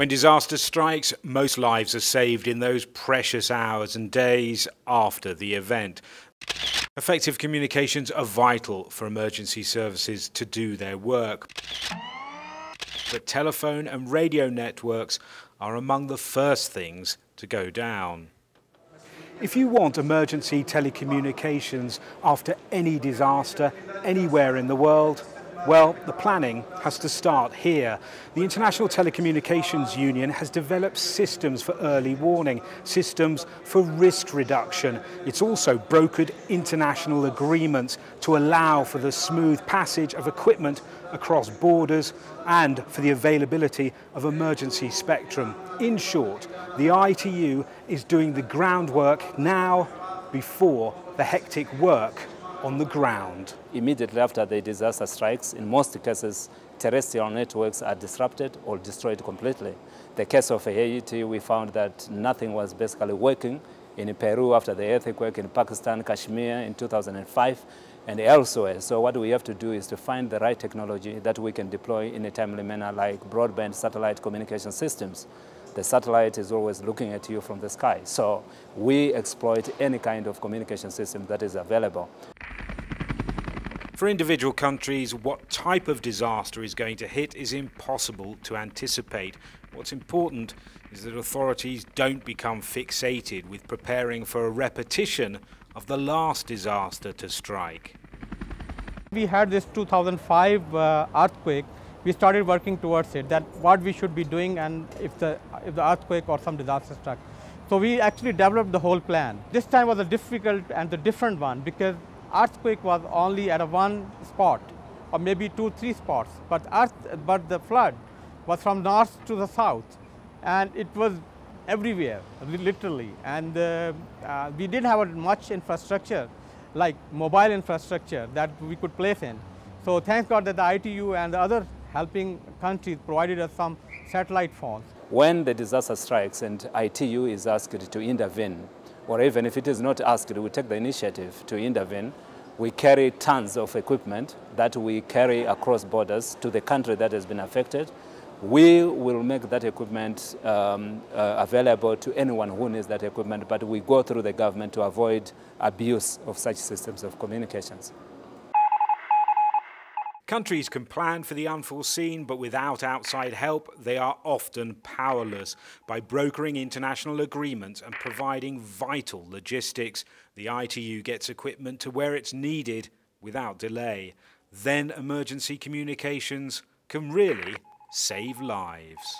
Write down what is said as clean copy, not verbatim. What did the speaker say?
When disaster strikes, most lives are saved in those precious hours and days after the event. Effective communications are vital for emergency services to do their work. But telephone and radio networks are among the first things to go down. If you want emergency telecommunications after any disaster anywhere in the world, well, the planning has to start here. The International Telecommunications Union has developed systems for early warning, systems for risk reduction. It's also brokered international agreements to allow for the smooth passage of equipment across borders and for the availability of emergency spectrum. In short, the ITU is doing the groundwork now before the hectic work on the ground. Immediately after the disaster strikes, in most cases, terrestrial networks are disrupted or destroyed completely. The case of Haiti, we found that nothing was basically working in Peru after the earthquake, in Pakistan, Kashmir in 2005, and elsewhere. So what we have to do is to find the right technology that we can deploy in a timely manner, like broadband satellite communication systems. The satellite is always looking at you from the sky. So we exploit any kind of communication system that is available. For individual countries, what type of disaster is going to hit is impossible to anticipate. What's important is that authorities don't become fixated with preparing for a repetition of the last disaster to strike. We had this 2005 earthquake. We started working towards it, that what we should be doing and if the earthquake or some disaster struck. So we actually developed the whole plan. This time was a difficult and the different one because earthquake was only at one spot or maybe 2-3 spots, but the flood was from north to the south and it was everywhere, literally. And we didn't have much infrastructure like mobile infrastructure that we could place in. So thanks God that the ITU and the other helping countries provided us some satellite phones. When the disaster strikes and ITU is asked to intervene, or even if it is not asked, we take the initiative to intervene. We carry tons of equipment that we carry across borders to the country that has been affected. We will make that equipment available to anyone who needs that equipment, but we go through the government to avoid abuse of such systems of communications. Countries can plan for the unforeseen, but without outside help, they are often powerless. By brokering international agreements and providing vital logistics, the ITU gets equipment to where it's needed without delay. Then emergency communications can really save lives.